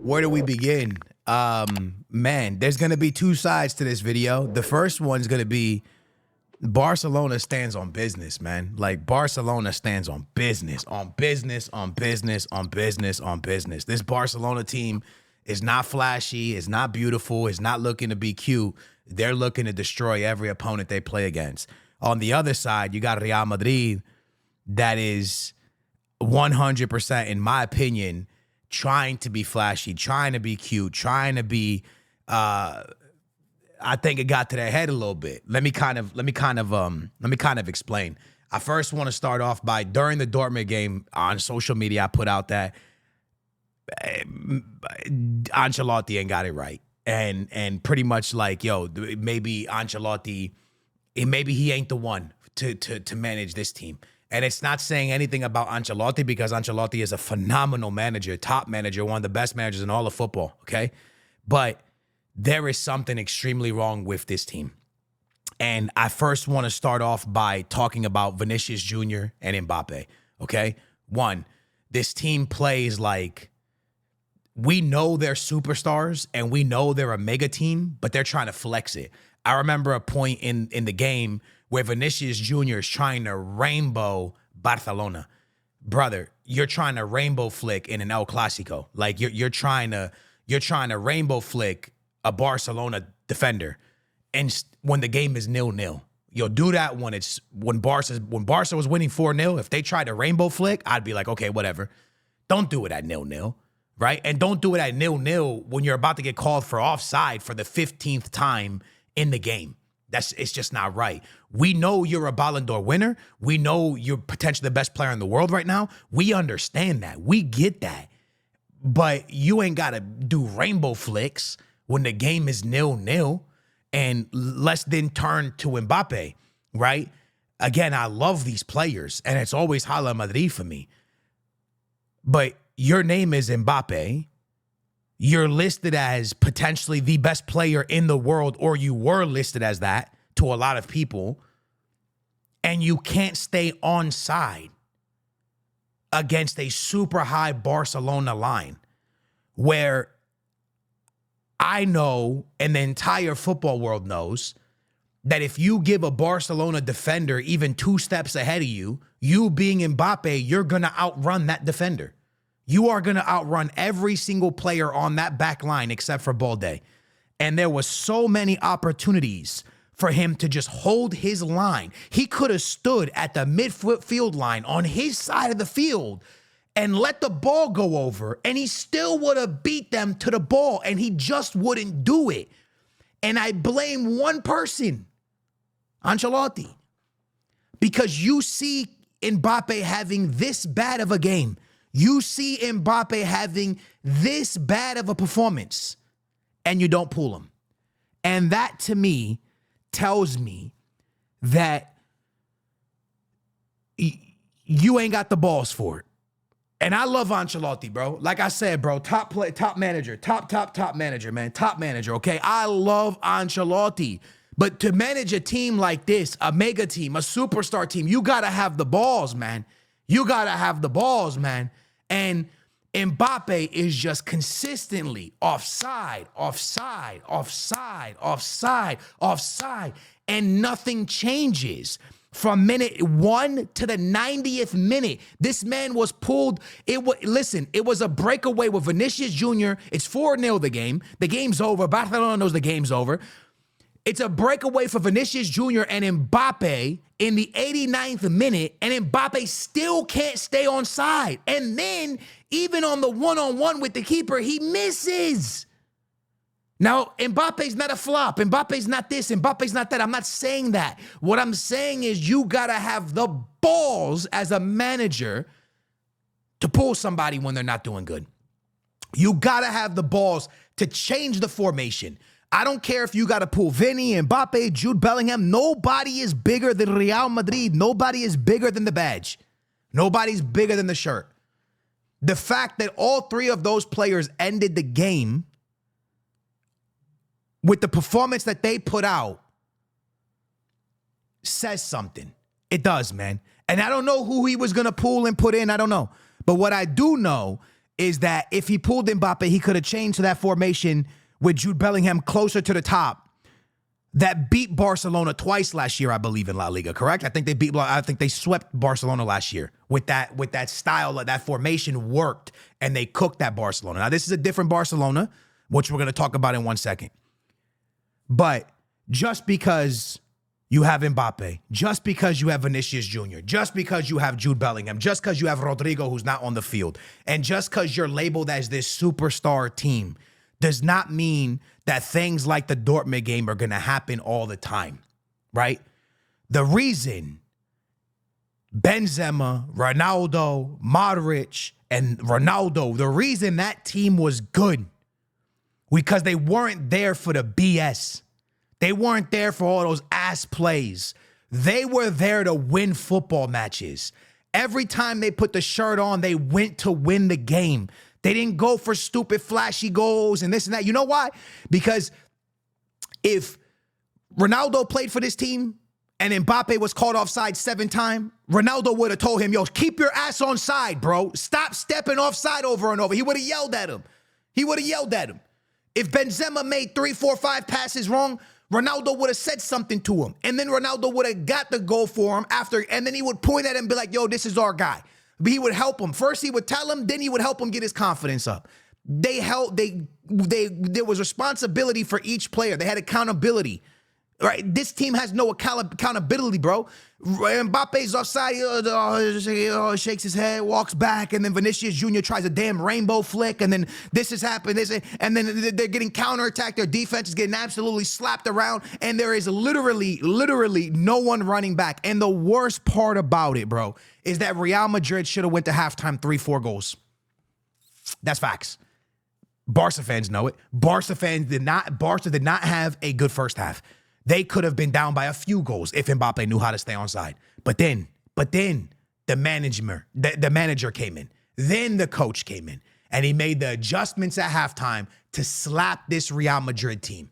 Where do we begin? Man, there's going to be two sides to this video. The first one's going to be Barcelona stands on business, man. Like, Barcelona stands on business, on business, on business, on business, on business. This Barcelona team is not flashy, it's not beautiful, it's not looking to be cute. They're looking to destroy every opponent they play against. On the other side, you got Real Madrid that is 100%, in my opinion, trying to be flashy, trying to be cute, trying to be I think it got to their head a little bit. Let me kind of explain. I first want to start off by, during the Dortmund game on social media, I put out that Ancelotti ain't got it right. And pretty much like, yo, maybe Ancelotti, maybe he ain't the one to manage this team. And it's not saying anything about Ancelotti, because Ancelotti is a phenomenal manager, top manager, one of the best managers in all of football, okay? But there is something extremely wrong with this team. And I first want to start off by talking about Vinicius Jr. and Mbappe, okay? One, this team plays like, we know they're superstars and we know they're a mega team, but they're trying to flex it. I remember a point in the game where Vinicius Jr. is trying to rainbow Barcelona. Brother, you're trying to rainbow flick in an El Clasico. Like, you're trying to rainbow flick a Barcelona defender, and when the game is 0-0. You'll do that when Barca was winning 4-0. If they tried to rainbow flick, I'd be like, okay, whatever. Don't do it at 0-0, right? And don't do it at 0-0 when you're about to get called for offside for the 15th time in the game. It's just not right. We know you're a Ballon d'Or winner. We know you're potentially the best player in the world right now. We understand that. We get that. But you ain't got to do rainbow flicks when the game is 0-0. And let's then turn to Mbappe, right? Again, I love these players, and it's always Real Madrid for me. But your name is Mbappe. You're listed as potentially the best player in the world, or you were listed as that to a lot of people, and you can't stay onside against a super high Barcelona line, where I know, and the entire football world knows, that if you give a Barcelona defender even 2 steps ahead of you, you being Mbappe, you're going to outrun that defender. You are going to outrun every single player on that back line except for Balde. And there was so many opportunities for him to just hold his line. He could have stood at the midfield line on his side of the field and let the ball go over, and he still would have beat them to the ball, and he just wouldn't do it. And I blame one person, Ancelotti, because you see Mbappe having this bad of a game. You see Mbappe having this bad of a performance, and you don't pull him. And that, to me, tells me that you ain't got the balls for it. And I love Ancelotti, bro. Like I said, bro, top manager, top manager, man, top manager, okay? I love Ancelotti. But to manage a team like this, a mega team, a superstar team, you got to have the balls, man. You got to have the balls, man. And Mbappe is just consistently offside, and nothing changes. From minute 1 to the 90th minute, this man was pulled. It was a breakaway with Vinicius Jr. It's 4-0 the game. The game's over. Barcelona knows the game's over. It's a breakaway for Vinicius Jr. and Mbappe in the 89th minute, and Mbappe still can't stay on side. And then, even on the one-on-one with the keeper, he misses. Now, Mbappe's not a flop. Mbappe's not this. Mbappe's not that. I'm not saying that. What I'm saying is you got to have the balls as a manager to pull somebody when they're not doing good. You got to have the balls to change the formation. I don't care if you got to pull Vinny, Mbappe, Jude Bellingham. Nobody is bigger than Real Madrid. Nobody is bigger than the badge. Nobody's bigger than the shirt. The fact that all 3 of those players ended the game with the performance that they put out says something. It does, man. And I don't know who he was going to pull and put in. I don't know. But what I do know is that if he pulled Mbappe, he could have changed to that formation with Jude Bellingham closer to the top that beat Barcelona twice last year, I believe, in La Liga, correct? I think they swept Barcelona last year with that style, that formation worked, and they cooked that Barcelona. Now, this is a different Barcelona, which we're going to talk about in 1 second. But just because you have Mbappe, just because you have Vinicius Jr., just because you have Jude Bellingham, just because you have Rodrigo who's not on the field, and just because you're labeled as this superstar team does not mean that things like the Dortmund game are going to happen all the time, right? The reason Benzema, Ronaldo, Modric, and Ronaldo, the reason that team was good, because they weren't there for the BS. They weren't there for all those ass plays. They were there to win football matches. Every time they put the shirt on, they went to win the game. They didn't go for stupid flashy goals and this and that. You know why? Because if Ronaldo played for this team and Mbappe was caught offside 7 times, Ronaldo would have told him, yo, keep your ass on side, bro. Stop stepping offside over and over. He would have yelled at him. If Benzema made 3, 4, 5 passes wrong, Ronaldo would have said something to him. And then Ronaldo would have got the goal for him after, and then he would point at him and be like, yo, this is our guy. But he would help him. First, he would tell him, then he would help him get his confidence up. There was responsibility for each player. They had accountability. Right? This team has no accountability, bro. Mbappe's offside, shakes his head, walks back, and then Vinicius Jr. tries a damn rainbow flick, and then this has happened, and then they're getting counterattacked. Their defense is getting absolutely slapped around, and there is literally no one running back. And the worst part about it, bro, is that Real Madrid should have went to halftime 3-4 goals. That's facts. Barca fans know it. Barca did not have a good first half. They could have been down by a few goals if Mbappe knew how to stay on side. But then the manager came in. Then the coach came in. And he made the adjustments at halftime to slap this Real Madrid team.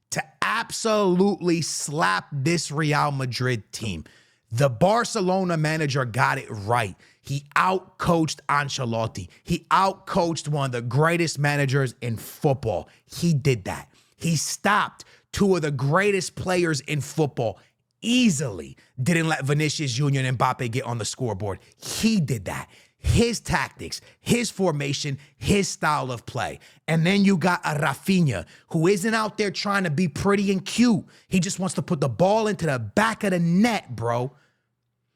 To absolutely slap this Real Madrid team. The Barcelona manager got it right. He outcoached Ancelotti. He outcoached one of the greatest managers in football. He did that. He stopped 2 of the greatest players in football easily. Didn't let Vinicius Jr. and Mbappe get on the scoreboard. He did that. His tactics, his formation, his style of play. And then you got a Rafinha who isn't out there trying to be pretty and cute. He just wants to put the ball into the back of the net, bro.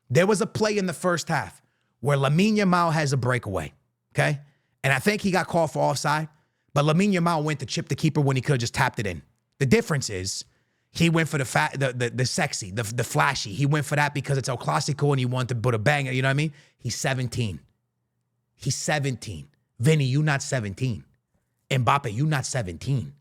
There was a play in the first half where Lamine Yamal has a breakaway, okay? And I think he got called for offside, but Lamine Yamal went to chip the keeper when he could have just tapped it in. The difference is he went for the sexy, the flashy. He went for that because it's El Clasico and he wanted to put a banger, you know what I mean? He's 17. He's 17. Vinny, you not 17. Mbappe, you not 17.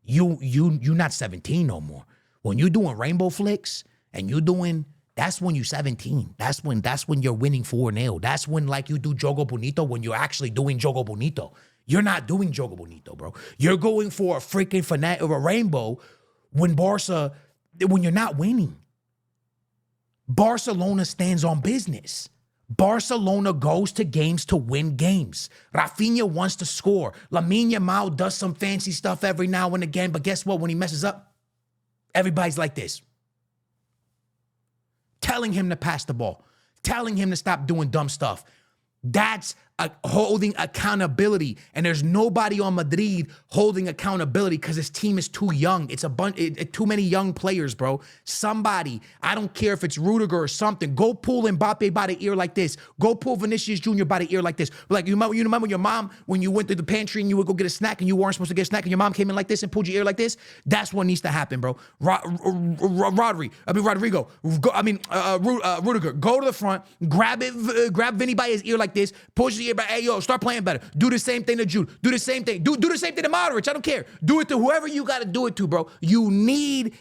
You not 17 no more. When you doing rainbow flicks and you doing, that's when you 17. That's when you're winning 4-0. That's when like you do Jogo Bonito when you're actually doing Jogo Bonito. You're not doing Jogo Bonito, bro. You're going for a freaking fanatic or a rainbow when you're not winning. Barcelona stands on business. Barcelona goes to games to win games. Rafinha wants to score. Lamine Yamal does some fancy stuff every now and again, but guess what? When he messes up, everybody's like this. Telling him to pass the ball. Telling him to stop doing dumb stuff. That's holding accountability. And there's nobody on Madrid holding accountability because his team is too young. It's too many young players, bro. Somebody, I don't care if it's Rudiger or something, go pull Mbappe by the ear like this. Go pull Vinicius Jr. by the ear like this. Like, you remember your mom when you went to the pantry and you would go get a snack and you weren't supposed to get a snack and your mom came in like this and pulled your ear like this? That's what needs to happen, bro. Rodrigo. Rudiger, go to the front, grab Vinny by his ear like this, push the ear back. Hey, yo, start playing better. Do the same thing to Jude. Do the same thing. Do the same thing to Modric. I don't care. Do it to whoever you got to do it to, bro. You need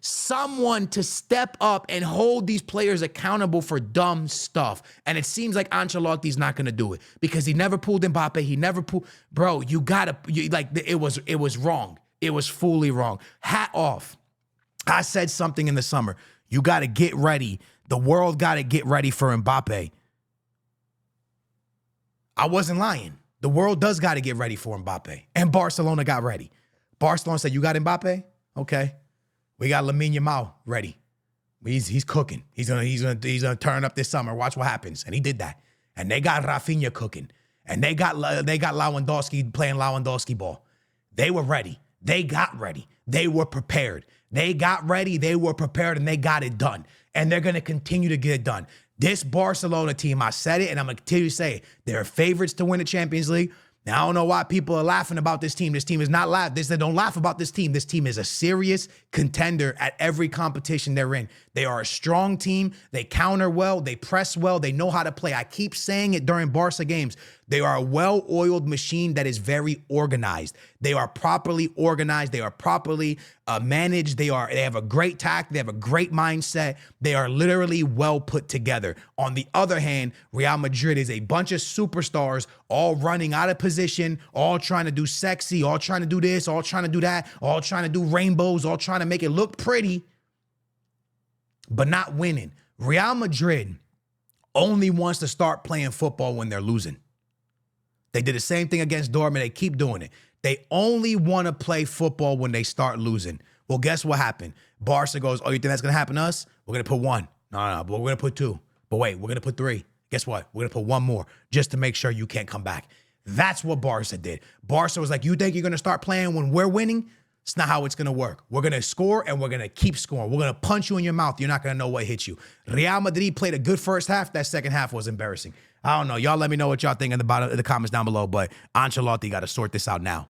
someone to step up and hold these players accountable for dumb stuff. And it seems like Ancelotti's not going to do it because he never pulled Mbappe. He never pulled. Bro, it was wrong. It was fully wrong. Hat off. I said something in the summer. You got to get ready. The world got to get ready for Mbappe. I wasn't lying. The world does got to get ready for Mbappe. And Barcelona got ready. Barcelona said, you got Mbappe? Okay. We got Lamine Yamal ready. He's cooking. He's gonna turn up this summer. Watch what happens. And he did that. And they got Rafinha cooking. And they got Lewandowski playing Lewandowski ball. They were ready. They got ready. They were prepared. They got ready. They were prepared, and they got it done. And they're gonna continue to get it done. This Barcelona team, I said it, and I'm gonna continue to say it, they're favorites to win the Champions League. Now, I don't know why people are laughing about this team. This team is not they don't laugh about this team. This team is a serious contender at every competition they're in. They are a strong team. They counter well. They press well. They know how to play. I keep saying it during Barca games. They are a well-oiled machine that is very organized. They are properly organized. They are properly managed. They have a great tact. They have a great mindset. They are literally well put together. On the other hand, Real Madrid is a bunch of superstars all running out of position, all trying to do sexy, all trying to do this, all trying to do that, all trying to do rainbows, all trying to make it look pretty, but not winning. Real Madrid only wants to start playing football when they're losing. They did the same thing against Dortmund. They keep doing it. They only want to play football when they start losing. Well, guess what happened? Barca goes, oh, you think that's going to happen to us? We're going to put one. No, but we're going to put two. But wait, we're going to put three. Guess what? We're going to put one more just to make sure you can't come back. That's what Barca did. Barca was like, you think you're going to start playing when we're winning? It's not how it's going to work. We're going to score, and we're going to keep scoring. We're going to punch you in your mouth. You're not going to know what hit you. Real Madrid played a good first half. That second half was embarrassing. I don't know. Y'all let me know what y'all think in the comments down below, but Ancelotti got to sort this out now.